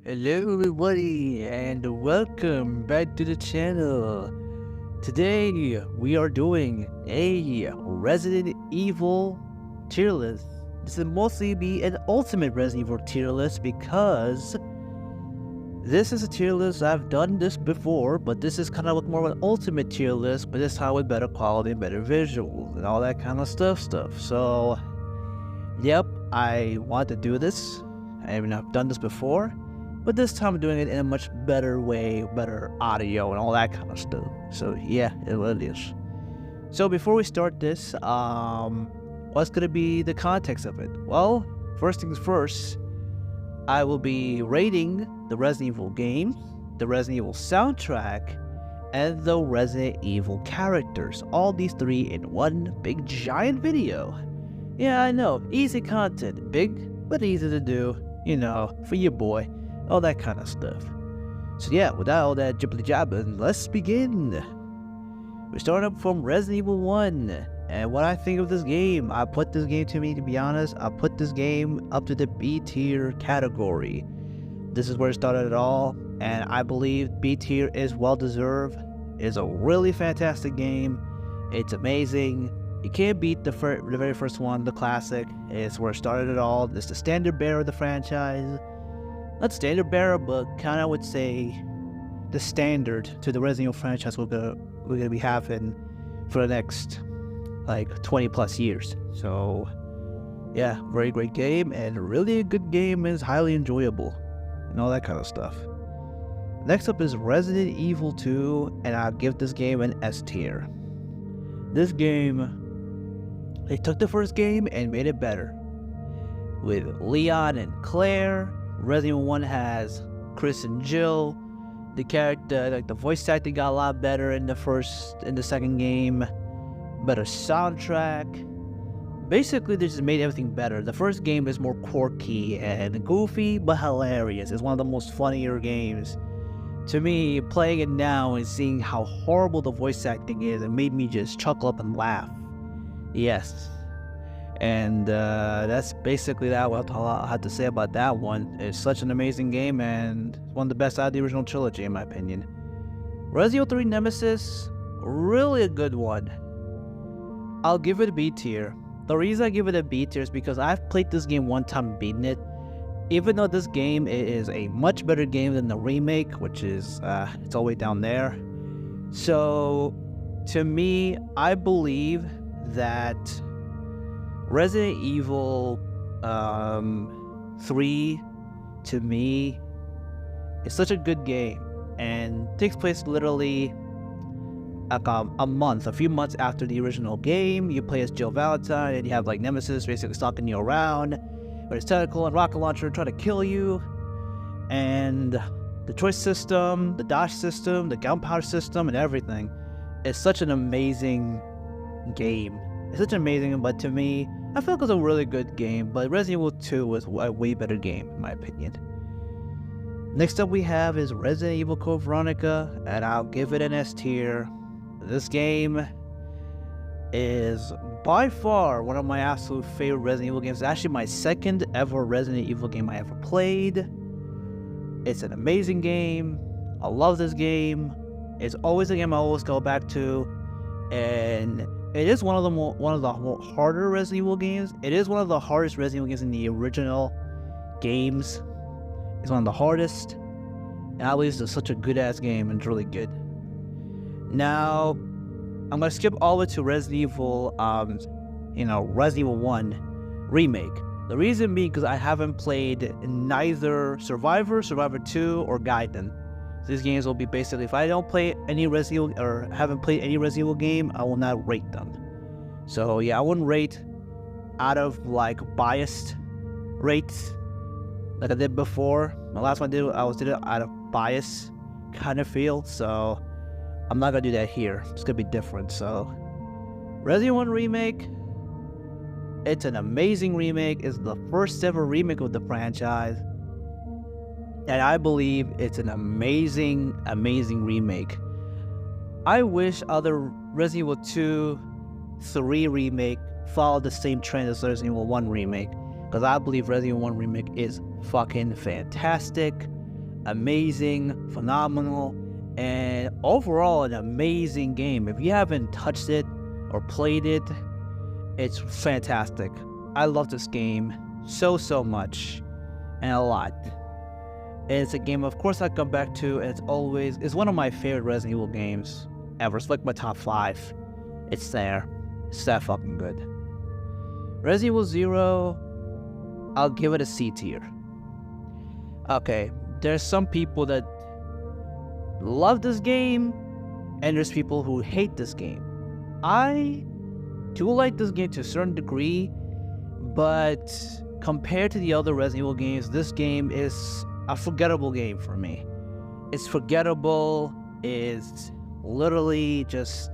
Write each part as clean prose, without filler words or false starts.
Hello everybody and welcome back to the channel. Today we are doing a Resident Evil tier list. This will mostly be an ultimate Resident Evil tier list because this is a tier list. I've done this before, but this is kind of more of an ultimate tier list, but this time with better quality and better visuals and all that kind of stuff. So, yep, I want to do this. I've done this before. But this time I'm doing it in a much better way, better audio and all that kind of stuff. So yeah, it really is. So before we start this, what's gonna be the context of it? Well, first things first, I will be rating the Resident Evil games, the Resident Evil soundtrack, and the Resident Evil characters. All these three in one big giant video. Yeah, I know, easy content, big but easy to do, for your boy. All that kind of stuff. So yeah, without all that jibbly jabbing, let's begin. We start up from Resident Evil 1, and what I think of this game. I put this game, to be honest, I put this game up to the B tier category. This is where it started it all, and I believe B tier is well deserved. It's a really fantastic game. It's amazing. You can't beat the very first one, the classic. It's where it started it all. It's the standard bearer of the franchise. Not standard bearer, but kind of would say the standard to the Resident Evil franchise we're gonna be having for the next like 20 plus years. So yeah, very great game and really a good game, is highly enjoyable and all that kind of stuff. Next up is Resident Evil 2, and I'll give this game an S tier. This game, they took the first game and made it better with Leon and Claire. Resident Evil 1 has Chris and Jill. The character, like the voice acting, got a lot better in the second game. Better soundtrack. Basically, they just made everything better. The first game is more quirky and goofy, but hilarious. It's one of the most funnier games. To me, playing it now and seeing how horrible the voice acting is, it made me just chuckle up and laugh. Yes. And that's basically that. What I have to say about that one. It's such an amazing game and one of the best out of the original trilogy, in my opinion. Resident Evil 3 Nemesis, really a good one. I'll give it a B tier. The reason I give it a B tier is because I've played this game one time and beaten it. Even though this game is a much better game than the remake, which is it's all the way down there. So to me, I believe that Resident Evil 3, to me, is such a good game and takes place literally like a few months after the original game. You play as Jill Valentine and you have like Nemesis basically stalking you around with his tentacle and rocket launcher trying to kill you. And the choice system, the dodge system, the gunpowder system, and everything is such an amazing game. It's such an amazing, but to me, I feel like it was a really good game, but Resident Evil 2 was a way better game, in my opinion. Next up we have is Resident Evil Code Veronica, and I'll give it an S tier. This game is by far one of my absolute favorite Resident Evil games. It's actually my second ever Resident Evil game I ever played. It's an amazing game. I love this game. It's always a game I always go back to, and it is one of the harder Resident Evil games. It is one of the hardest Resident Evil games in the original games. It's one of the hardest. And at least it's such a good ass game and it's really good. Now, I'm gonna skip all the way to Resident Evil, Resident Evil 1 remake. The reason being because I haven't played neither Survivor, Survivor 2, or Gaiden. These games will be basically, if I don't play any Resident Evil or haven't played any Resident Evil game, I will not rate them. So yeah, I wouldn't rate out of like biased rates like I did before. My last one did it out of bias kind of feel. So I'm not gonna do that here. It's gonna be different. So Resident Evil 1 remake, it's an amazing remake. It's the first ever remake of the franchise. And I believe it's an amazing, amazing remake. I wish other Resident Evil 2, 3 remake followed the same trend as Resident Evil 1 remake. Because I believe Resident Evil 1 remake is fucking fantastic. amazing, phenomenal, and overall an amazing game. If you haven't touched it or played it, it's fantastic. I love this game so much and a lot. It's a game, of course, I come back to, and it's one of my favorite Resident Evil games ever. It's like my top 5. It's there. It's that fucking good. Resident Evil 0, I'll give it a C tier. Okay, there's some people that love this game, and there's people who hate this game. I do like this game to a certain degree, but compared to the other Resident Evil games, this game is a forgettable game for me. It's forgettable. It's literally just...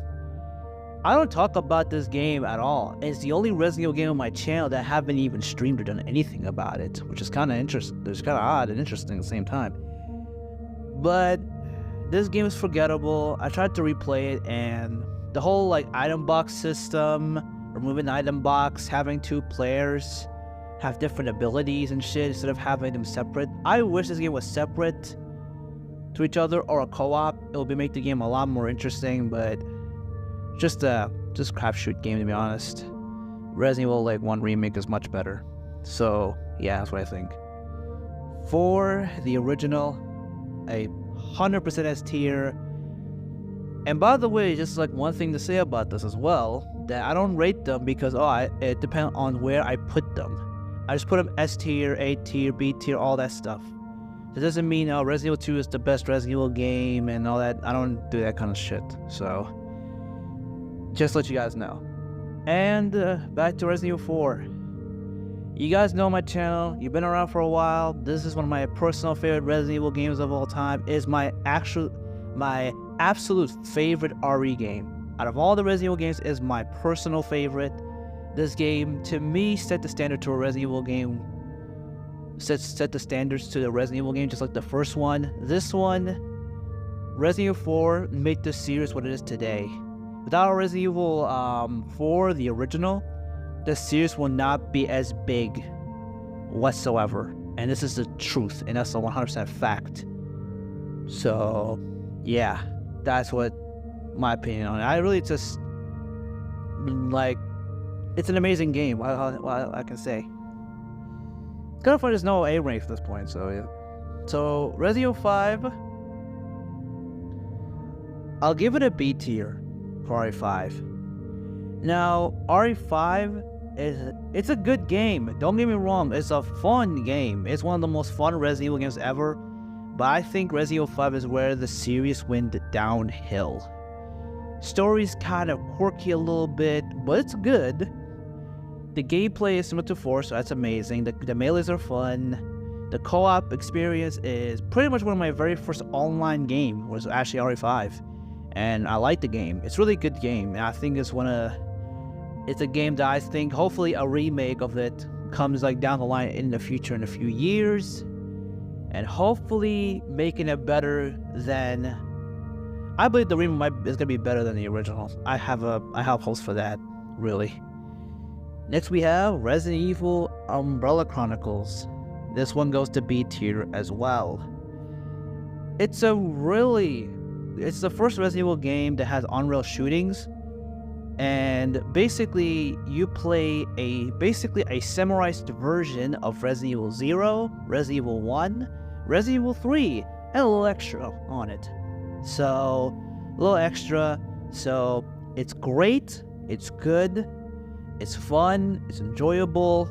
I don't talk about this game at all. It's the only Resident Evil game on my channel that I haven't even streamed or done anything about it, which is kind of interesting. It's kind of odd and interesting at the same time. But this game is forgettable. I tried to replay it, and the whole like item box system, removing the item box, having 2 players have different abilities and shit instead of having them separate. I wish this game was separate to each other or a co-op. It would make the game a lot more interesting, but just crapshoot game, to be honest. Resident Evil 1 Remake is much better. So yeah, that's what I think. For the original, a 100% S tier. And by the way, just one thing to say about this as well, that I don't rate them because it depends on where I put them. I just put them S tier, A tier, B tier, all that stuff. It doesn't mean Resident Evil 2 is the best Resident Evil game and all that. I don't do that kind of shit. So just let you guys know. And back to Resident Evil 4. You guys know my channel. You've been around for a while. This is one of my personal favorite Resident Evil games of all time. It is my absolute favorite RE game. Out of all the Resident Evil games, it is my personal favorite. This game, to me, set the standard to a Resident Evil game. Set the standards to the Resident Evil game, just like the first one. This one, Resident Evil 4, made this series what it is today. Without Resident Evil 4, the original, the series will not be as big whatsoever. And this is the truth, and that's a 100% fact. So, yeah, that's what my opinion on it. I really just, it's an amazing game, what I can say. It's kind of funny there's no A rank at this point, so yeah. So, Resident Evil 5, I'll give it a B tier for RE5. Now, RE5 it's a good game. Don't get me wrong, it's a fun game. It's one of the most fun Resident Evil games ever. But I think Resident Evil 5 is where the series went downhill. Story's kind of quirky a little bit, but it's good. The gameplay is similar to 4, so that's amazing. The melees are fun. The co-op experience is pretty much one of my very first online game, was actually RE5. And I like the game. It's a really good game. And I think it's a game that I think hopefully a remake of it comes down the line in the future in a few years. And hopefully making it better than... I believe the remake is going to be better than the original. I have hopes for that, really. Next we have Resident Evil Umbrella Chronicles. This one goes to B tier as well. It's the first Resident Evil game that has on-rail shootings. And basically, you play a summarized version of Resident Evil 0, Resident Evil 1, Resident Evil 3, and a little extra on it. So, a little extra. So, it's great, it's good, it's fun, it's enjoyable,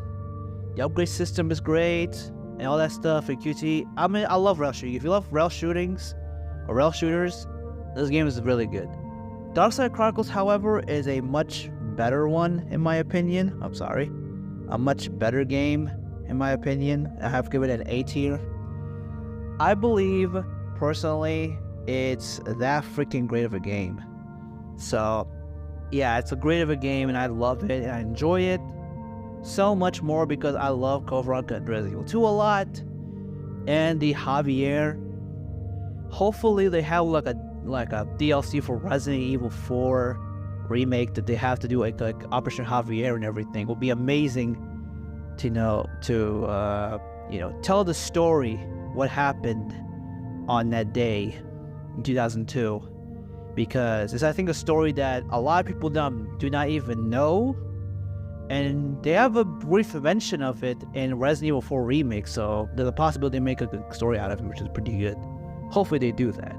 the upgrade system is great, and all that stuff, and QT. I mean, I love rail shooting. If you love rail shootings, or rail shooters, this game is really good. Darkside Chronicles, however, is a much better one, in my opinion. I'm sorry. A much better game, in my opinion. I have given it an A tier. I believe, personally, it's that freaking great of a game. So, yeah, it's a great of a game, and I love it, and I enjoy it so much more because I love Code Veronica and Resident Evil 2 a lot. And the Javier. Hopefully, they have like a DLC for Resident Evil 4 remake that they have to do like Operation Javier and everything. It will be amazing to tell the story, what happened on that day in 2002, because it's, I think, a story that a lot of people do not even know, and they have a brief mention of it in Resident Evil 4 Remake, so there's a possibility they make a good story out of it, which is pretty good. Hopefully they do that.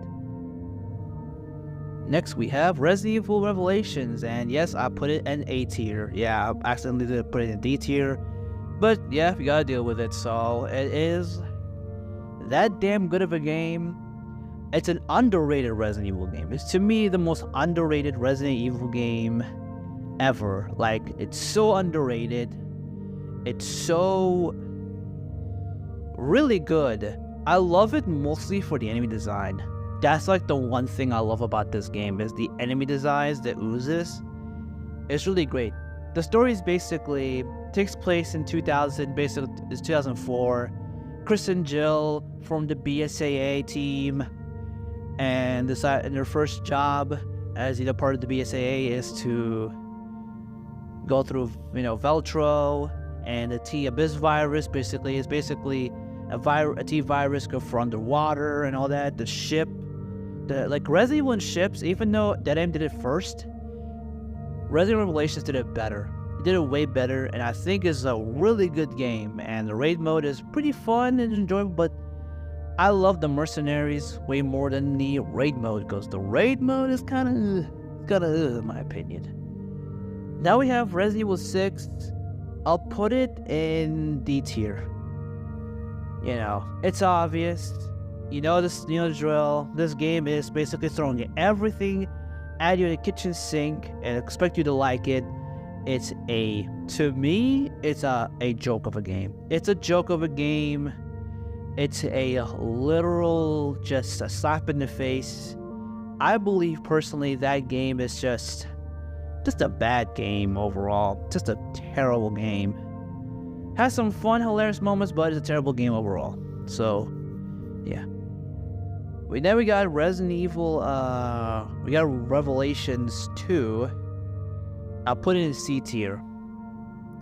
Next we have Resident Evil Revelations, and yes, I put it in A tier. Yeah, I accidentally did put it in D tier, but yeah, we gotta deal with it. So it is that damn good of a game. It's an underrated Resident Evil game. It's, to me, the most underrated Resident Evil game ever. Like, it's so underrated. It's so really good. I love it mostly for the enemy design. That's like the one thing I love about this game, is the enemy designs, the oozes. It's really great. The story is basically takes place in 2000, basically it's 2004. Chris and Jill from the BSAA team, and their first job as part of the BSAA is to go through, Veltro and the T-Abyss virus. Basically, it's basically a T-virus go for underwater and all that. The ship, like Resident Evil ships, even though Dead Aim did it first, Resident Evil Revelations did it better. It did it way better, and I think it's a really good game. And the raid mode is pretty fun and enjoyable, but I love the mercenaries way more than the raid mode, because the raid mode is kind of in my opinion. Now we have Resident Evil 6. I'll put it in D tier. It's obvious. The drill. This game is basically throwing everything at you in the kitchen sink and expect you to like it. To me, it's a joke of a game. It's a joke of a game. It's a literal, just a slap in the face. I believe personally that game is just a bad game overall. Just a terrible game. Has some fun, hilarious moments, but it's a terrible game overall. So, yeah. We got Resident Evil, we got Revelations 2. I'll put it in C tier.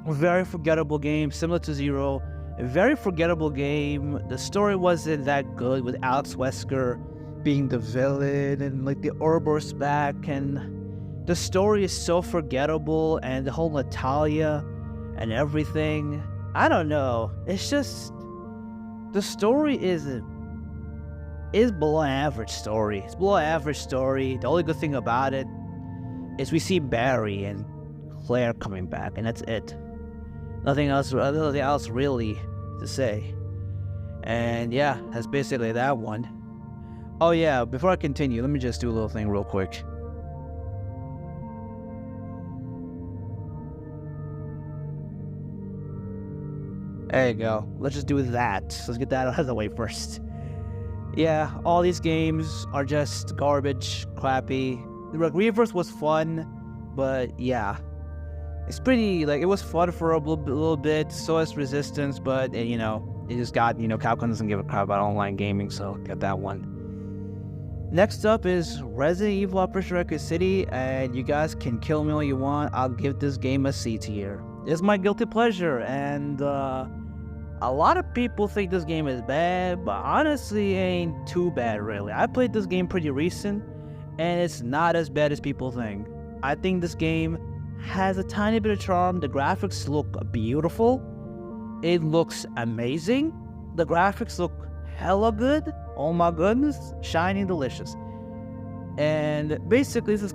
Very forgettable game, similar to Zero. A very forgettable game. The story wasn't that good, with Alex Wesker being the villain and like the Ouroboros back, and the story is so forgettable, and the whole Natalia and everything. I don't know. It's just, the story is below average story. It's below average story. The only good thing about it is we see Barry and Claire coming back, and that's it. Nothing else really to say. And yeah, that's basically that one. Oh yeah, before I continue, let me just do a little thing real quick. There you go. Let's just do that. Let's get that out of the way first. Yeah, all these games are just garbage, crappy. The Reverse was fun, but yeah. It's pretty, it was fun for a little bit, so is Resistance, but, it just got, Capcom doesn't give a crap about online gaming, so got that one. Next up is Resident Evil Operation Raccoon City, and you guys can kill me all you want. I'll give this game a C tier. It's my guilty pleasure, and, a lot of people think this game is bad, but honestly, it ain't too bad, really. I played this game pretty recent, and it's not as bad as people think. I think this game has a tiny bit of charm. The graphics look beautiful. It looks amazing. The graphics look hella good. Oh my goodness. Shiny and delicious. And basically, this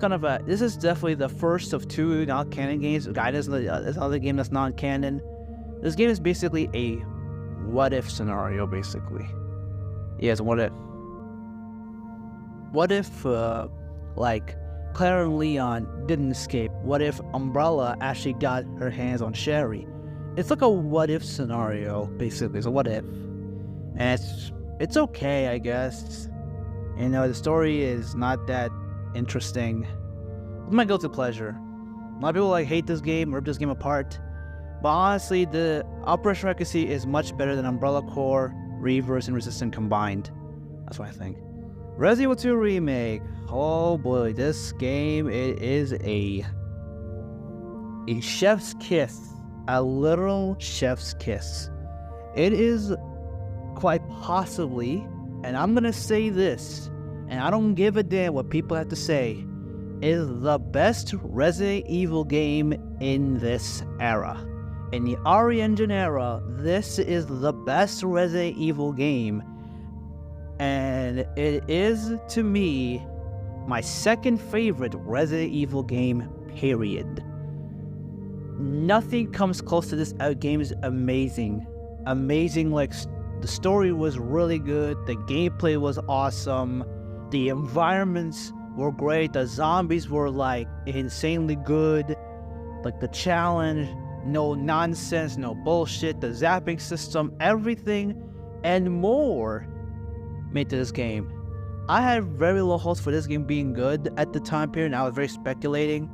is definitely the first of two non-canon games. Guidance is another game that's non-canon. This game is basically a what-if scenario, basically. Yes, what if? What if, Claire and Leon didn't escape? What if Umbrella actually got her hands on Sherry? It's like a what-if scenario, basically. It's a what-if. And it's okay, I guess. The story is not that interesting. It's my guilty pleasure. A lot of people hate this game, rip this game apart. But honestly, the Operation Raccoon City is much better than Umbrella Corps, Reverse, and Resistance combined. That's what I think. Resident Evil 2 Remake. Oh boy, this game, it is a chef's kiss. A literal chef's kiss. It is quite possibly and I'm gonna say this, and I don't give a damn what people have to say, is the best Resident Evil game in this era. In the RE Engine era, this is the best Resident Evil game, and it is, to me, my second favorite Resident Evil game, period. Nothing comes close to this. Game is amazing. Amazing, like, the story was really good, the gameplay was awesome, the environments were great, the zombies were, like, insanely good, like, the challenge, no nonsense, no bullshit, the zapping system, everything and more made to this game. I had very low hopes for this game being good at the time period, and I was very speculating,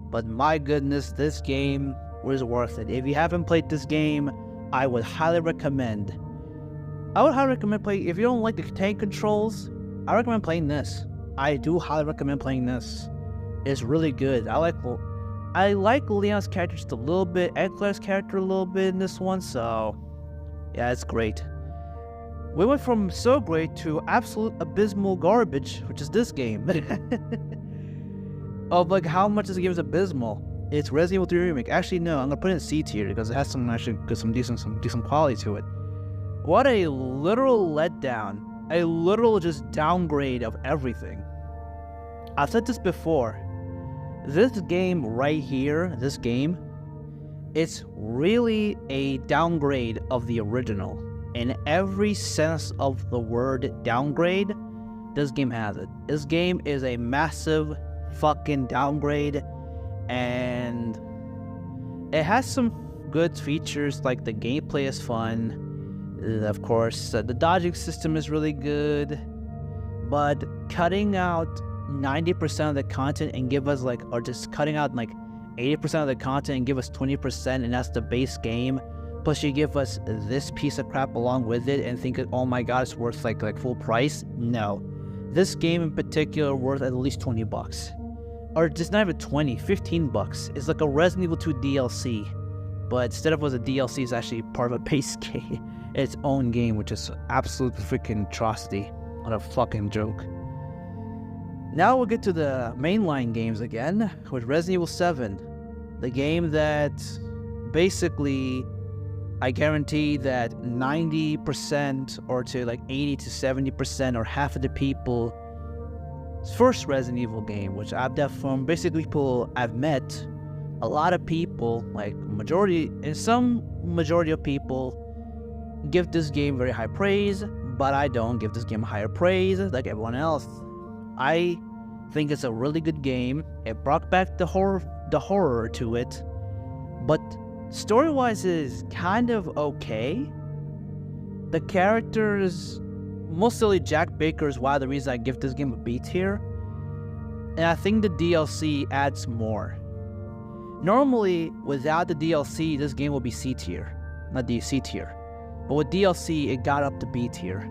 but my goodness, this game was worth it. If you haven't played this game, I would highly recommend. Playing. If you don't like the tank controls, I recommend playing this. I do highly recommend playing this. It's really good. I like Leon's character just a little bit, and Claire's character a little bit in this one, so yeah, it's great. We went from so great to absolute abysmal garbage, which is this game. Of like how much this game is abysmal. It's Resident Evil 3 Remake. Actually, no, I'm gonna put it in C tier because it has some decent quality to it. What a literal letdown. A literal just downgrade of everything. I've said this before. This game right here, it's really a downgrade of the original. In every sense of the word downgrade, this game has it. This game is a massive fucking downgrade, and it has some good features, like the gameplay is fun. Of course, the dodging system is really good, but cutting out 90% of the content and give us or just cutting out 80% of the content and give us 20%, and that's the base game, plus you give us this piece of crap along with it and think, oh my god, it's worth like full price. No, this game in particular worth at least $20, or just not even 20, $15. It's like a Resident Evil 2 DLC, but instead of was a DLC, it's actually part of a base game, its own game, which is absolute freaking atrocity. What a fucking joke. Now we'll get to the mainline games again, with Resident Evil 7. The game that basically, I guarantee that 90% or to 80 to 70% or half of the people, first Resident Evil game, which I've done from basically people I've met, a lot of people, majority of people give this game very high praise, but I don't give this game higher praise like everyone else. I think it's a really good game. It brought back the horror to it, but story-wise is kind of okay. The characters, mostly Jack Baker, is one of the reasons I give this game a B tier, and I think the DLC adds more. Normally, without the DLC, this game will be C tier, not the C tier. But with DLC, it got up to B tier.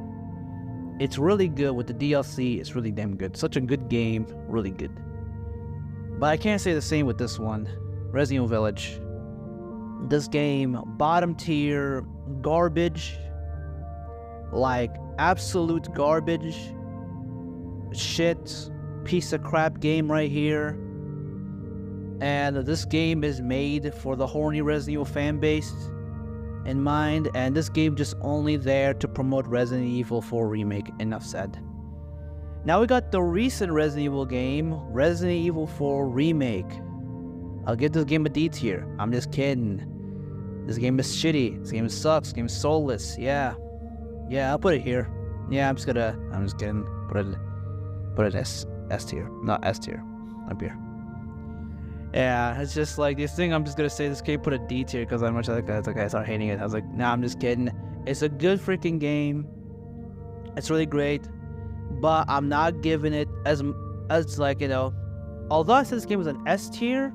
It's really good with the DLC. It's really damn good. Such a good game, really good. But I can't say the same with this one, Resident Evil Village. This game, bottom tier, garbage, absolute garbage, shit, piece of crap game right here. And this game is made for the horny Resident Evil fan base in mind, and this game just only there to promote Resident Evil 4 Remake. Enough said. Now we got the recent Resident Evil game, Resident Evil 4 Remake. I'll give this game a D tier. I'm just kidding. This game is shitty. This game sucks. This game is soulless. Yeah, I'll put it here. Yeah, I'm just kidding. Put it S tier, not S tier. Up here. Yeah, it's just this thing. I'm just gonna say this game put a D tier because I'm much like that. I start hating it. I was like, nah, I'm just kidding. It's a good freaking game. It's really great, but I'm not giving it as although I said this game was an S tier,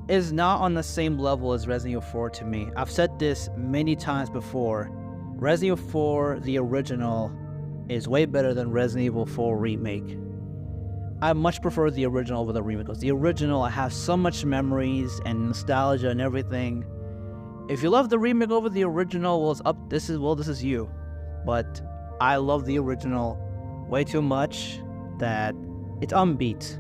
is not on the same level as Resident Evil 4 to me. I've said this many times before. Resident Evil 4, the original, is way better than Resident Evil 4 Remake. I much prefer the original over the remake, because the original, I have so much memories and nostalgia and everything. If you love the remake over the original, well, this is you. But I love the original way too much that it's unbeat.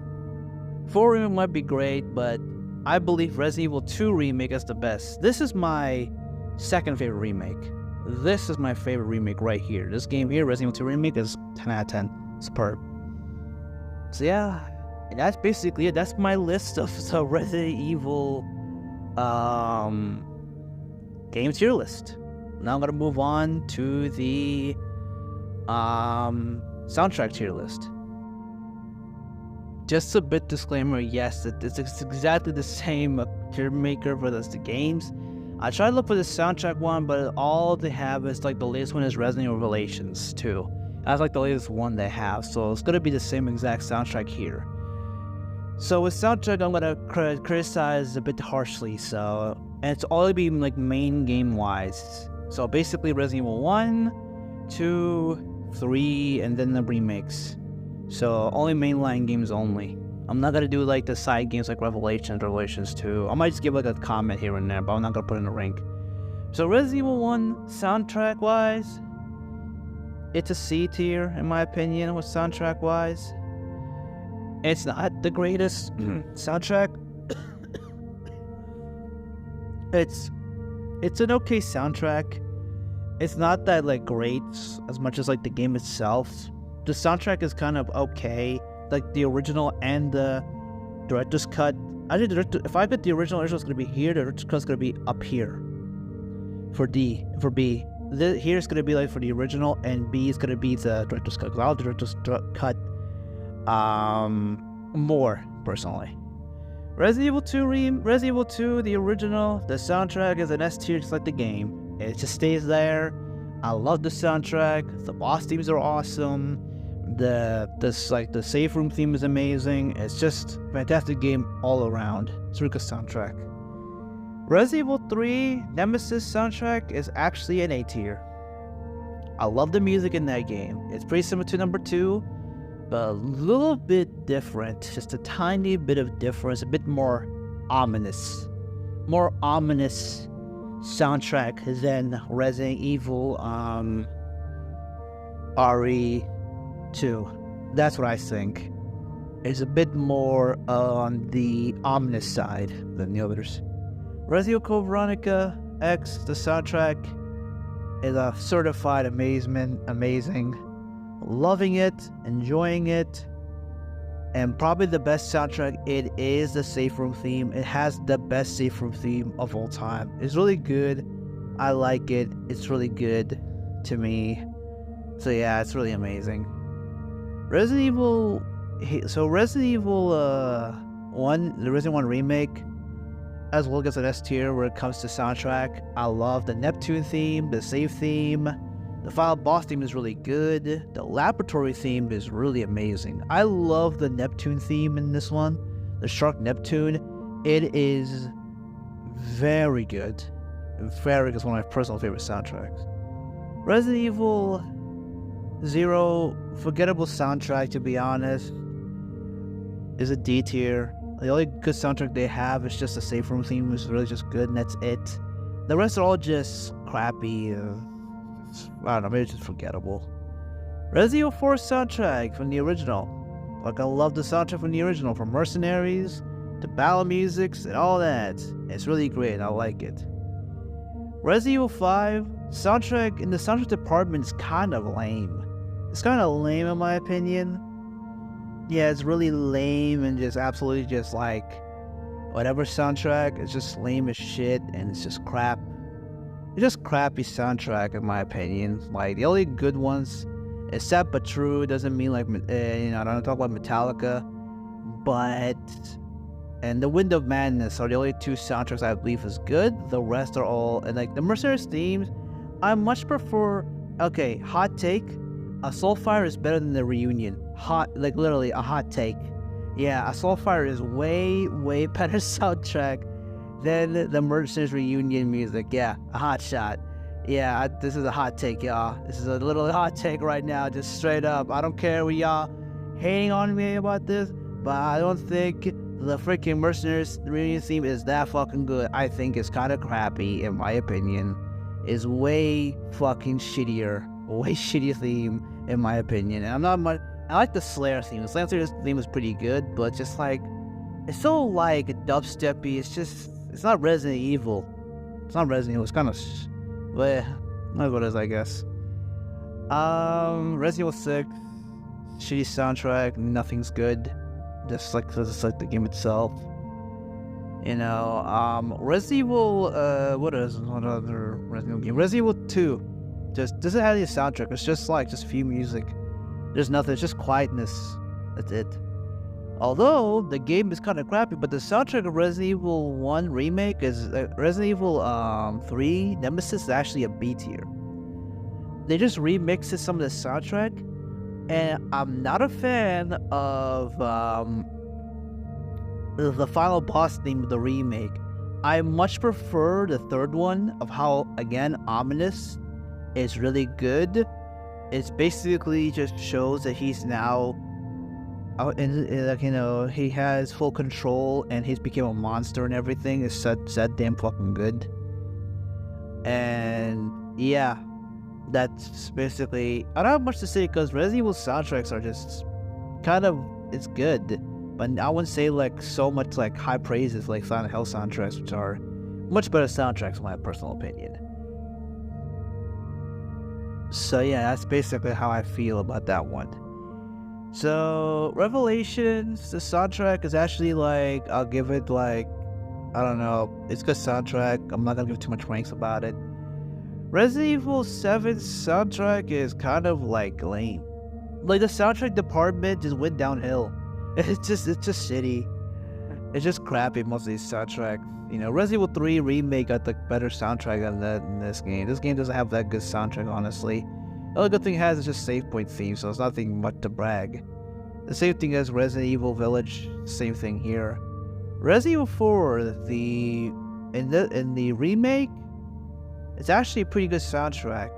4 remake might be great, but I believe Resident Evil 2 remake is the best. This is my second favorite remake. This is my favorite remake right here. This game here, Resident Evil 2 remake, is 10 out of 10. Superb. So yeah, and that's basically it. That's my list of the Resident Evil game tier list. Now I'm gonna move on to the soundtrack tier list. Just a bit disclaimer, yes, it's exactly the same tier maker for the games. I tried to look for the soundtrack one, but all they have is like the latest one is Resident Evil Revelations 2. That's like the latest one they have, so it's gonna be the same exact soundtrack here. So with soundtrack, I'm gonna criticize a bit harshly. So, and it's all be like main game wise. So basically, Resident Evil 1, 2, 3, and then the remakes. So only mainline games only. I'm not gonna do like the side games like Revelations 2. I might just give like a comment here and there, but I'm not gonna put in a rank. So Resident Evil 1 soundtrack wise, it's a C tier in my opinion with soundtrack wise. It's not the greatest soundtrack. It's an okay soundtrack. It's not that like great as much as like the game itself. The soundtrack is kind of okay, like the original and the director's cut. If I get the original it's gonna be here, the director's cut's gonna be up here. For B. Here it's gonna be like for the original, and B is gonna be the director's cut. Cause I'll director's cut more personally. Resident Evil 2, the original, the soundtrack is an S tier just like the game. It just stays there. I love the soundtrack. The boss themes are awesome. The safe room theme is amazing. It's just a fantastic game all around. It's a really good soundtrack. Resident Evil 3 Nemesis soundtrack is actually an A tier. I love the music in that game. It's pretty similar to number 2, but a little bit different. Just a tiny bit of difference, a bit more ominous. More ominous soundtrack than Resident Evil RE2. That's what I think. It's a bit more on the ominous side than the others. Resident Evil Code Veronica X, the soundtrack is a certified amazing. Loving it, enjoying it, and probably the best soundtrack. It is the safe room theme. It has the best safe room theme of all time. It's really good. I like it. It's really good to me. So yeah, it's really amazing. Resident Evil 1, the Resident 1 remake, as well as an S tier where it comes to soundtrack. I love the Neptune theme, the save theme. The final boss theme is really good. The laboratory theme is really amazing. I love the Neptune theme in this one. The Shark Neptune. It is very good. Very good. It's one of my personal favorite soundtracks. Resident Evil 0, forgettable soundtrack to be honest. Is a D tier. The only good soundtrack they have is just the safe room theme, which is really just good, and that's it. The rest are all just crappy. I don't know, maybe it's just forgettable. Resident Evil 4 soundtrack from the original. Like, I love the soundtrack from the original, from Mercenaries to battle musics and all that. It's really great, I like it. Resident Evil 5 soundtrack in the soundtrack department is kind of lame. It's kind of lame in my opinion. Yeah, it's really lame and just absolutely just like whatever soundtrack. It's just lame as shit and it's just crap. It's just crappy soundtrack in my opinion. Like the only good ones, is sad but true. Doesn't mean like I don't talk about Metallica, but and the Wind of Madness are the only two soundtracks I believe is good. The rest are all, and like the Mercenaries themes, I much prefer. Okay, hot take. Assault Fire is better than the Reunion. Hot, like literally a hot take. Yeah, Assault Fire is way better soundtrack than the Mercenaries Reunion music. Yeah, a hot shot. Yeah, this is a hot take, y'all. This is a little hot take right now, just straight up. I don't care what y'all hating on me about this, but I don't think the freaking Mercenaries Reunion theme is that fucking good. I think it's kind of crappy, in my opinion. It's way fucking shittier. way shitty theme in my opinion. And I'm not much. I like the Slayer theme. The Slayer theme is pretty good, but just like it's so like dubsteppy. It's not Resident Evil. It's not Resident Evil. It's kind of, but that's what it is, I guess. Resident Evil 6, shitty soundtrack. Nothing's good. Just like the game itself. You know, Resident Evil, what other Resident Evil game? Resident Evil 2 just doesn't have any soundtrack. It's just a few music. There's nothing, it's just quietness. That's it. Although the game is kind of crappy, but the soundtrack of Resident Evil 1 remake is Resident Evil 3 Nemesis is actually a B tier. They just remixed some of the soundtrack, and I'm not a fan of the final boss theme of the remake. I much prefer the third one of how, again, Ominous is really good. It's basically just shows that he's now out in, like, you know, he has full control and he's became a monster and everything. It's that damn fucking good. And yeah, that's basically, I don't have much to say because Resident Evil soundtracks are just kind of, it's good. But I wouldn't say like so much like high praises like Silent Hill soundtracks, which are much better soundtracks in my personal opinion. So yeah, that's basically how I feel about that one. So Revelations, the soundtrack is actually like, I'll give it like, I don't know, it's good soundtrack. I'm not gonna give too much ranks about it. Resident Evil 7's soundtrack is kind of like lame. Like the soundtrack department just went downhill. It's just shitty. It's just crappy, most of these soundtracks. You know, Resident Evil 3 remake got the better soundtrack than this game. This game doesn't have that good soundtrack, honestly. The only good thing it has is just save point theme, so it's nothing much to brag. The same thing as Resident Evil Village, same thing here. Resident Evil 4, in the remake, it's actually a pretty good soundtrack.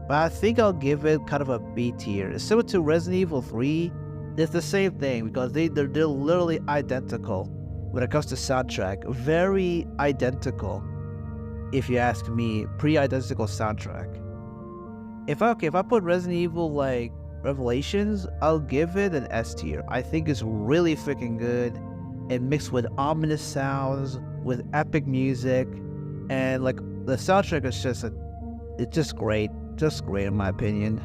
But I think I'll give it kind of a B tier. It's similar to Resident Evil 3. It's the same thing because they're literally identical when it comes to soundtrack. Very identical, if you ask me. Pretty identical soundtrack. If I put Resident Evil like Revelations, I'll give it an S tier. I think it's really freaking good. It mixed with ominous sounds, with epic music, and like the soundtrack is it's just great in my opinion.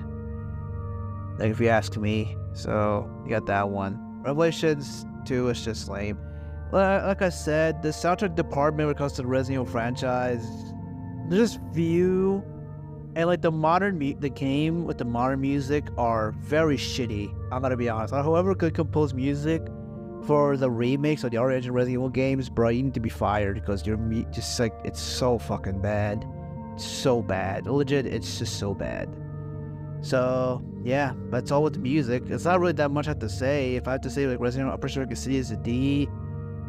Like if you ask me. So, you got that one. Revelations 2 is just lame. Like I said, the soundtrack department when it comes to the Resident Evil franchise, there's just few. And like the game with the modern music are very shitty. I'm gonna be honest. Whoever could compose music for the remakes of the original Resident Evil games, bro, you need to be fired because you're just like, it's so fucking bad. It's so bad. Legit, it's just so bad. So, yeah, that's all with the music. It's not really that much I have to say. If I have to say, like, Resident Evil Operation Raccoon City is a D,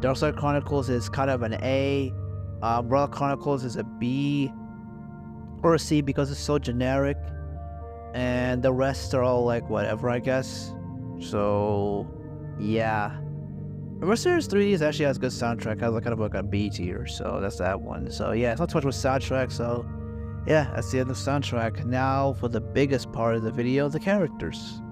Darkside Chronicles is kind of an A, Umbrella Chronicles is a B, or a C because it's so generic, and the rest are all, like, whatever, I guess. So, yeah. Mercenaries 3 actually has a good soundtrack, has like kind of like a B tier, so that's that one. So, yeah, it's not too much with soundtrack, so... yeah, that's the end of the soundtrack. Now for the biggest part of the video, the characters.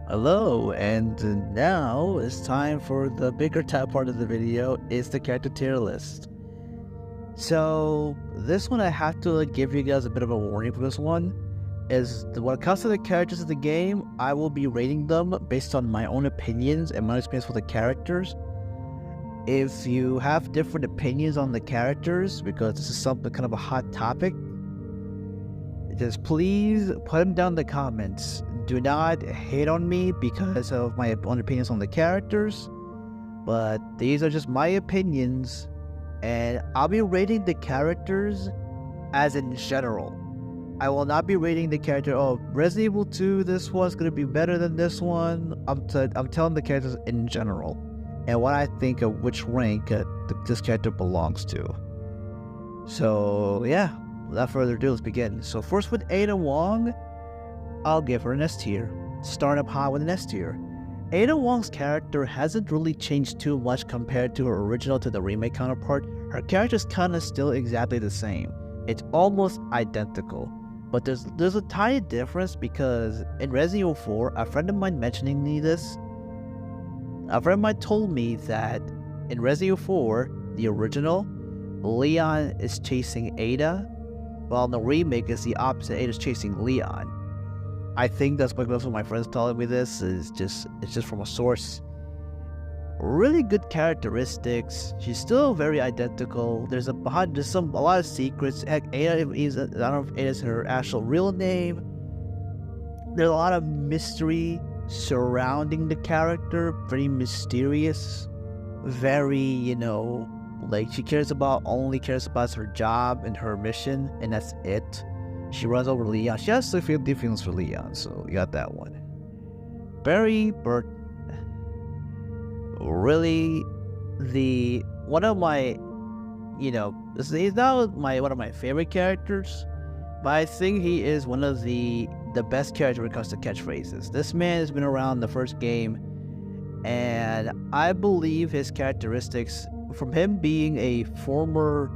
Hello, and now it's time for the bigger part of the video, is the character tier list. So, this one I have to give you guys a bit of a warning for this one, is when it comes to the characters of the game, I will be rating them based on my own opinions and my experience with the characters. If you have different opinions on the characters, because this is something kind of a hot topic, just please put them down in the comments. Do not hate on me because of my own opinions on the characters, but these are just my opinions, and I'll be rating the characters as in general. I will not be rating the character, oh, Resident Evil 2, this one's going to be better than this one. I'm telling the characters in general, and what I think of which rank this character belongs to. So, yeah, without further ado, let's begin. So first with Ada Wong, I'll give her an S tier. Starting up high with an S tier. Ada Wong's character hasn't really changed too much compared to her original to the remake counterpart. Her character's kinda still exactly the same. It's almost identical. But there's a tiny difference because in Resident Evil 4, a friend of mine mentioning me this, a friend of mine told me that in Resident Evil 4, the original, Leon is chasing Ada, while in the remake is the opposite. Ada's chasing Leon. I think that's because my friends telling me this. It's just from a source. Really good characteristics. She's still very identical. There's a lot of secrets. Heck, Ada is, I don't know if Ada is her actual real name. There's a lot of mystery surrounding the character. Very mysterious. Very, like she only cares about her job and her mission, and that's it. She runs over Leon. She has a few feelings for Leon, so you got that one. Barry Burt, really, one of my, he's not one of my favorite characters, but I think he is one of the best characters when it comes to catchphrases. This man has been around the first game, and I believe his characteristics, from him being a former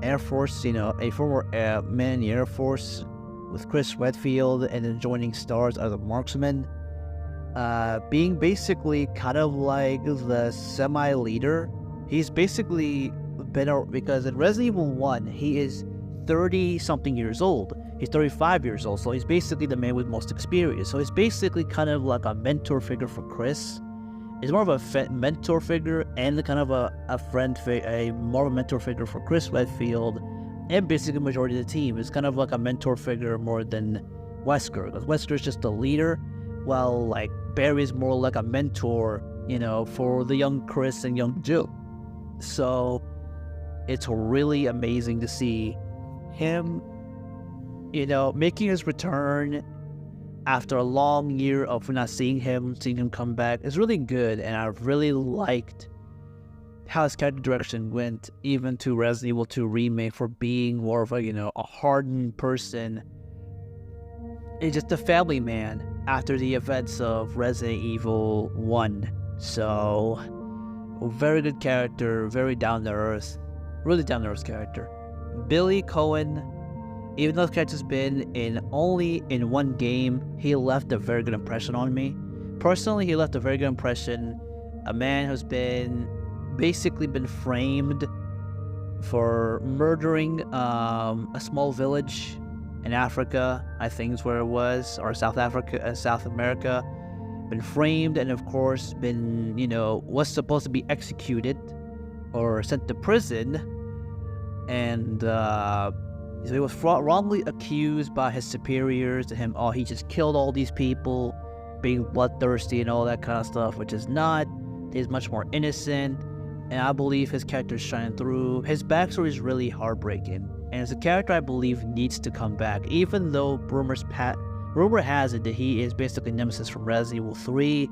Air Force, a former man in the Air Force with Chris Redfield, and then joining STARS as a marksman, being basically kind of like the semi-leader. He's basically been, because in Resident Evil 1, he is 30-something years old. He's 35 years old, so he's basically the man with most experience. So he's basically kind of like a mentor figure for Chris. He's more of a mentor figure and kind of more of a mentor figure for Chris Redfield, and basically the majority of the team. It's kind of like a mentor figure more than Wesker, because Wesker is just a leader, while like Barry's more like a mentor, for the young Chris and young Jill. So it's really amazing to see him, making his return after a long year of not seeing him come back. Is really good, and I really liked how his character direction went, even to Resident Evil 2 Remake, for being more of a hardened person. It's just a family man after the events of Resident Evil 1. So, very good character, very down-to-earth, really down-to-earth character. Billy Cohen, even though the character's been only in one game, he left a very good impression on me. Personally, he left a very good impression. A man who's basically been framed for murdering a small village in Africa, I think is where it was, or South America. Been framed, and of course been, was supposed to be executed or sent to prison. And so he was wrongly accused by his superiors to him. Oh, he just killed all these people, being bloodthirsty and all that kind of stuff, which is not. He's much more innocent, and I believe his character is shining through. His backstory is really heartbreaking, and it's a character I believe needs to come back, even though rumor has it that he is basically Nemesis from Resident Evil 3.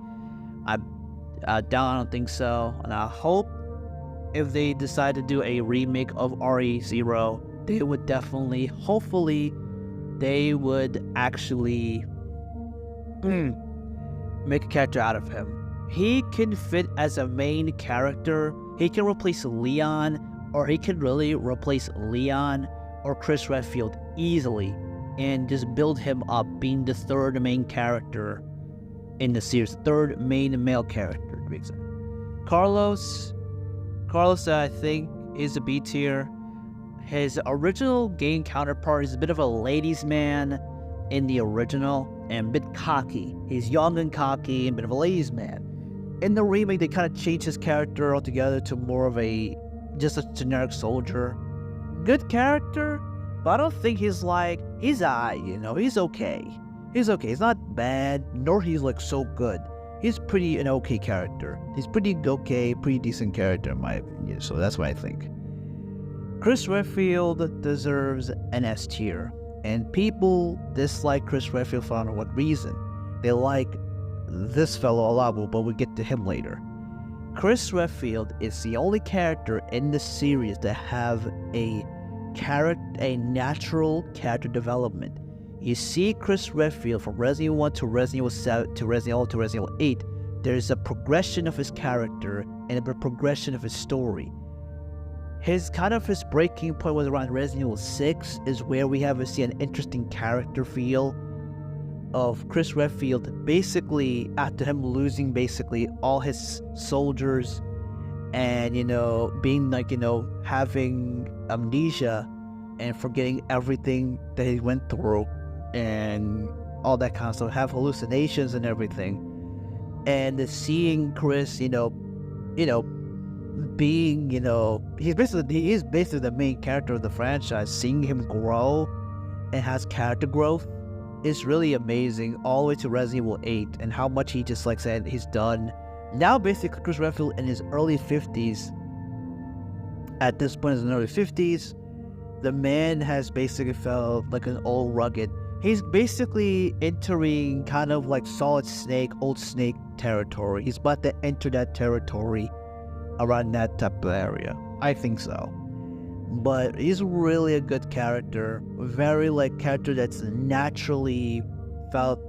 I don't think so, and I hope if they decide to do a remake of RE0, they would definitely, hopefully, they would actually make a character out of him. He can fit as a main character. He can replace Leon, or he can really replace Leon or Chris Redfield easily, and just build him up being the third main character in the series, third main male character, to be exact. Carlos, I think, is a B tier. His original game counterpart is a bit of a ladies' man in the original, and a bit cocky. He's young and cocky and a bit of a ladies' man. In the remake, they kind of changed his character altogether to more of just a generic soldier. Good character, but I don't think he's okay. He's okay. He's not bad, nor he's so good. He's an okay character. He's pretty okay, pretty decent character in my opinion, so that's what I think. Chris Redfield deserves an S tier, and people dislike Chris Redfield for I don't know what reason. They like this fellow a lot, but we'll get to him later. Chris Redfield is the only character in the series that have a natural character development. You see Chris Redfield from Resident Evil 1 to Resident Evil 7 to Resident Evil to Resident Evil 8. There's a progression of his character and a progression of his story. his breaking point was around Resident Evil 6, is where we have to see an interesting character feel of Chris Redfield, basically after him losing basically all his soldiers and, being like, having amnesia and forgetting everything that he went through and all that kind of stuff, have hallucinations and everything. And seeing Chris, being, he is basically the main character of the franchise. Seeing him grow and has character growth is really amazing, all the way to Resident Evil 8 and how much he just like said he's done. Now basically Chris Redfield in his early 50s, at this point in his early 50s, the man has basically felt like an old rugged. He's basically entering kind of like Solid Snake, Old Snake territory. He's about to enter that territory around that type of area. I think so. But he's really a good character. Very like character that's naturally felt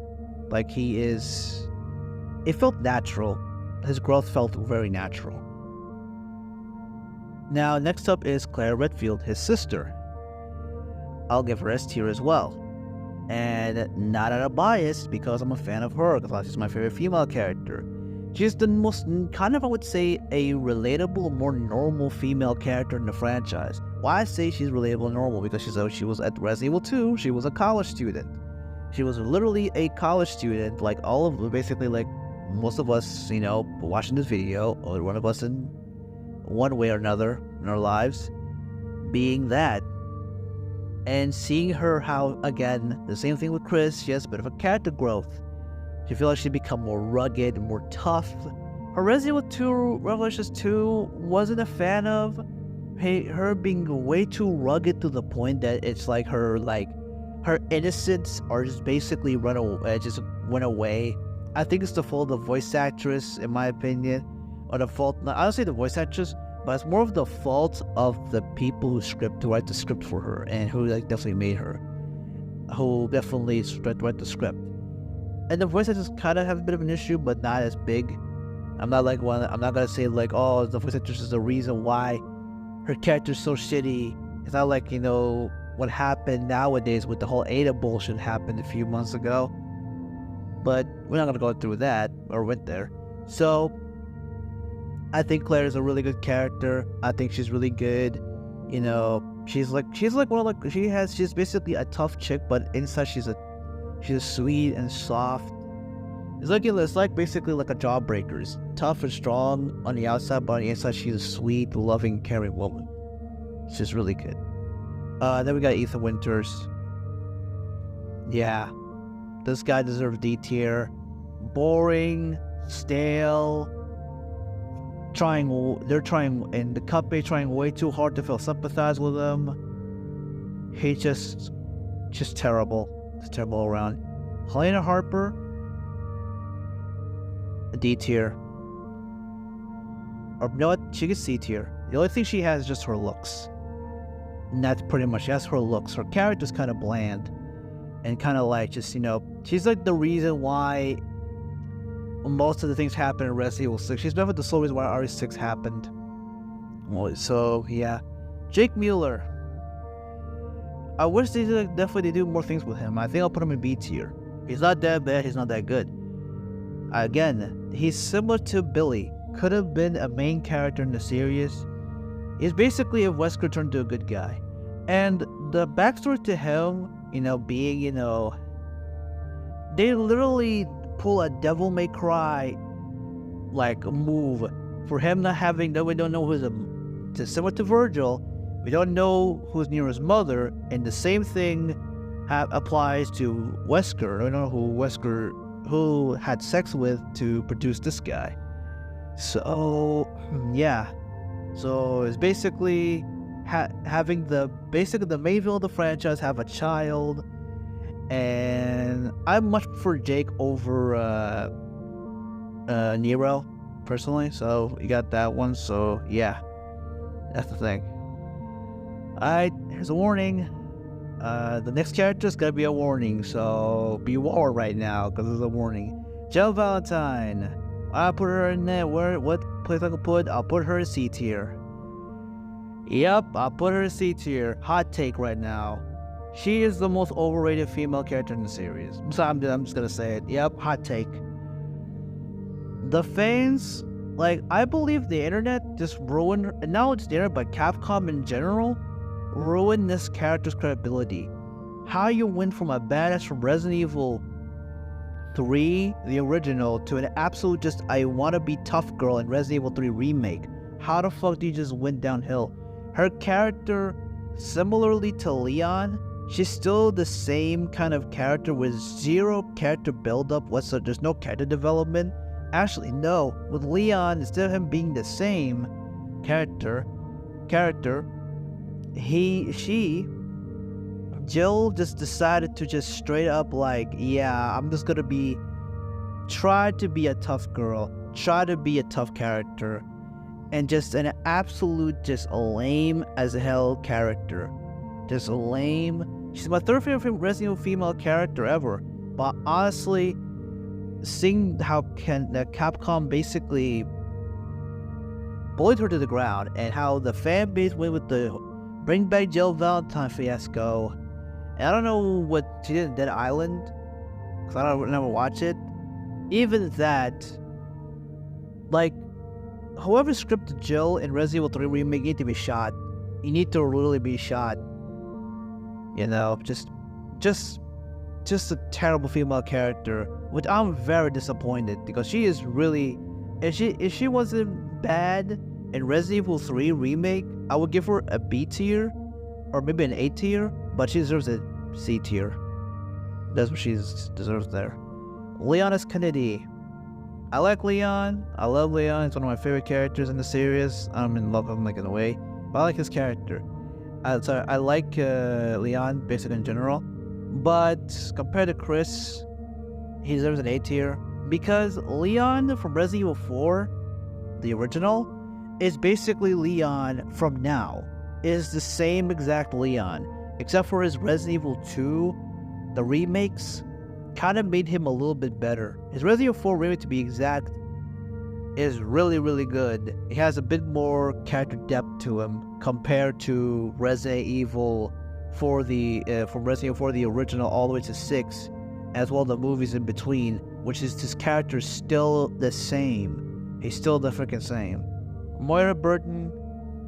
like he is. It felt natural. His growth felt very natural. Now, next up is Claire Redfield, his sister. I'll give her S tier as well. And not out of bias, because I'm a fan of her, because she's my favorite female character. She's the most, kind of, I would say, a relatable, more normal female character in the franchise. Why I say she's relatable and normal? Because she was at Resident Evil 2, she was a college student. She was literally a college student, like all of, basically like most of us, watching this video, or one of us in one way or another in our lives, being that. And seeing her how, again, the same thing with Chris, she has a bit of a character growth. She feels like she become more rugged, more tough. Her Resident Evil 2, Revelations 2, wasn't a fan of her being way too rugged to the point that it's like her innocence or just basically just went away. I think it's the fault of the voice actress, in my opinion, or the fault. I don't say the voice actress, but it's more of the fault of the people who write the script for her and who definitely made her, who definitely write the script. And the voice actors kind of have a bit of an issue, but not as big. I'm not gonna say like, oh, the voice actress is the reason why her character's so shitty. It's not like, what happened nowadays with the whole Ada bullshit happened a few months ago. But we're not gonna go through that, or went there. So I think Claire is a really good character. I think she's really good. She's basically a tough chick, but inside she's sweet and soft. It's like basically like a Jawbreakers. Tough and strong on the outside, but on the inside she's a sweet, loving, caring woman. She's really good. Then we got Ethan Winters. Yeah. This guy deserves D tier. Boring, stale. They're trying in the company, trying way too hard to feel sympathize with him. He's just terrible. It's terrible all around. Helena Harper, a D tier. Or you know what? She gets C tier. The only thing she has is just her looks. And that's pretty much, she has her looks. Her character's kind of bland. And kind of like just, she's like the reason why most of the things happen in Resident Evil 6. She's never the sole reason why RE6 happened. So, yeah. Jake Mueller. I wish they definitely do more things with him. I think I'll put him in B tier. He's not that bad, he's not that good. Again, he's similar to Billy. Could have been a main character in the series. He's basically if Wesker turned to a good guy. And the backstory to him, being, they literally pull a Devil May Cry like move for him not having, we don't know who's similar to Virgil. We don't know who's near his mother, and the same thing applies to Wesker. I don't know who had sex with to produce this guy. So yeah, so it's basically having the main villain of the franchise have a child, and I much prefer Jake over Nero personally. So you got that one. So yeah, that's the thing. Alright, here's a warning. The next character is gonna be a warning, so be warned right now, because it's a warning. Jill Valentine. I'll put her in there. What place I can put? I'll put her in C tier. Yep, I'll put her in C tier. Hot take right now. She is the most overrated female character in the series. So I'm just gonna say it. Yep, hot take. The fans, like, I believe the internet just ruined, and not just the internet, but Capcom in general, ruined this character's credibility. How you went from a badass from Resident Evil 3, the original, to an absolute just I wanna be tough girl in Resident Evil 3 remake. How the fuck do you just went downhill? Her character, similarly to Leon, she's still the same kind of character with zero character build-up whatsoever. There's no character development. Actually, no. With Leon, instead of him being the same character, Jill just decided to just straight up like, yeah, I'm just gonna try to be a tough girl, try to be a tough character, and just an absolute just lame as hell character. Just lame. She's my third favorite Resident Evil female character ever. But honestly, seeing how Capcom basically bullied her to the ground, and how the fan base went with the Bring Back Jill Valentine fiasco. And I don't know what she did in Dead Island, because I never watch it. Even that, like, whoever scripted Jill in Resident Evil 3 Remake need to be shot. You need to really be shot. You know, just a terrible female character, which I'm very disappointed, because she is really, if she wasn't bad in Resident Evil 3 Remake, I would give her a B tier, or maybe an A tier, but she deserves a C tier. That's what she deserves there. Leon S. Kennedy. I like Leon. I love Leon. He's one of my favorite characters in the series. I'm in love with him, like, in a way. But I like his character. I like Leon, basically, in general. But compared to Chris, he deserves an A tier. Because Leon from Resident Evil 4, the original, is basically Leon from now. It is the same exact Leon. Except for his Resident Evil 2, the remakes kind of made him a little bit better. His Resident Evil 4 remake, to be exact, is really, really good. He has a bit more character depth to him compared to Resident Evil 4, from Resident Evil 4, the original, all the way to 6, as well as the movies in between, which is his character still the same. He's still the freaking same. Moira Burton,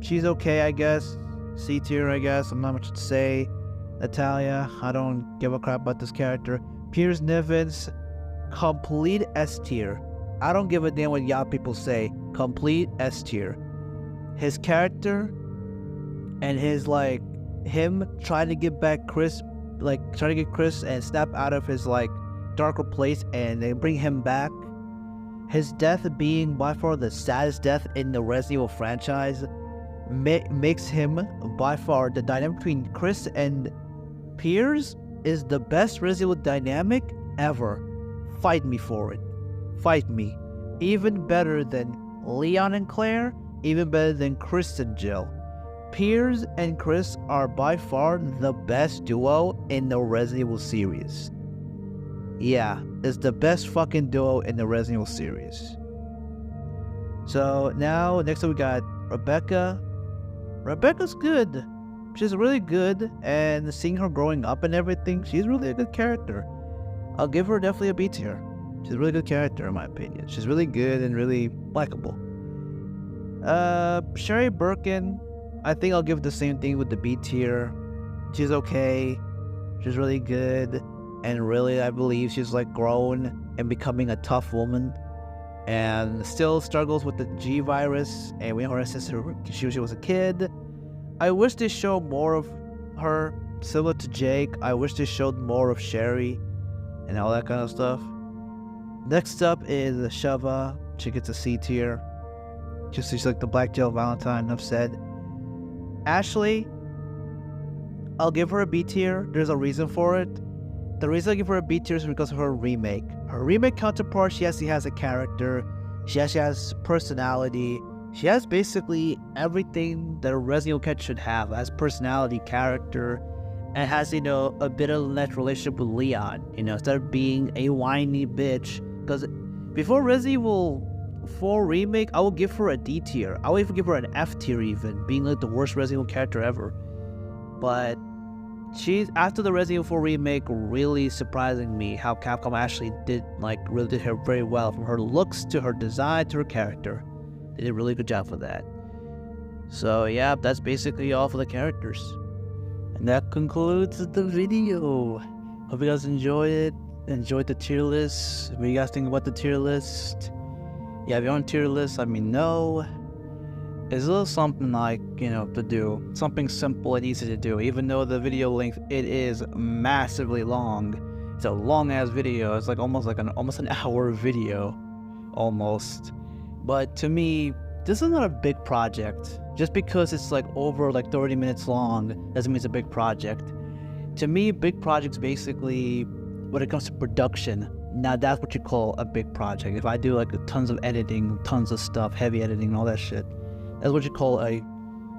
she's okay, I guess. C tier, I guess. I'm not much to say. Natalia, I don't give a crap about this character. Piers Nivens, complete S tier. I don't give a damn what y'all people say. Complete S tier. His character and his, like, him trying to get back Chris, like, trying to get Chris and snap out of his, like, darker place and then bring him back. His death being by far the saddest death in the Resident Evil franchise makes him by far the dynamic between Chris and Piers is the best Resident Evil dynamic ever. Fight me for it. Fight me. Even better than Leon and Claire, even better than Chris and Jill. Piers and Chris are by far the best duo in the Resident Evil series. Yeah, it's the best fucking duo in the Resident Evil series. So now, next up we got Rebecca. Rebecca's good. She's really good, and seeing her growing up and everything, she's really a good character. I'll give her definitely a B tier. She's a really good character in my opinion. She's really good and really likable. Sherry Birkin, I think I'll give the same thing with the B tier. She's okay. She's really good, and really I believe she's like grown and becoming a tough woman, and still struggles with the G virus, and we know her since she was a kid. I wish they showed more of her, similar to Jake. I wish they showed more of Sherry and all that kind of stuff. Next up is Sheva. She gets a C tier. She's like the Black Jill Valentine, enough said. Ashley, I'll give her a B tier. There's a reason for it. The reason I give her a B tier is because of her remake. Her remake counterpart, she actually has a character. She actually has personality. She has basically everything that a Resident Evil character should have. Has personality, character, and has, you know, a bit of a nice relationship with Leon. You know, instead of being a whiny bitch. Because before Resident Evil 4 remake, I would give her a D tier. I would even give her an F tier, even being like the worst Resident Evil character ever. But she's, after the Resident Evil 4 remake, really surprising me how Capcom actually really did her very well, from her looks to her design to her character. They did a really good job with that. So yeah, that's basically all for the characters. And that concludes the video. Hope you guys enjoyed it. Enjoyed the tier list. What do you guys think about the tier list? Yeah, if you're on tier list, let me know. It's a little something like, to do. Something simple and easy to do. Even though the video length, it is massively long. It's a long ass video. It's like almost an hour video. Almost. But to me, this is not a big project. Just because it's like over 30 minutes long doesn't mean it's a big project. To me, big projects basically, when it comes to production, now that's what you call a big project. If I do tons of editing, tons of stuff, heavy editing and all that shit, that's what you call a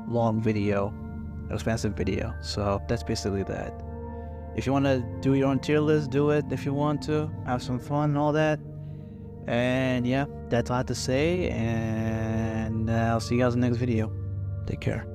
long video, an expansive video. So that's basically that. If you want to do your own tier list, do it if you want to. Have some fun and all that. And yeah, that's all I have to say. And I'll see you guys in the next video. Take care.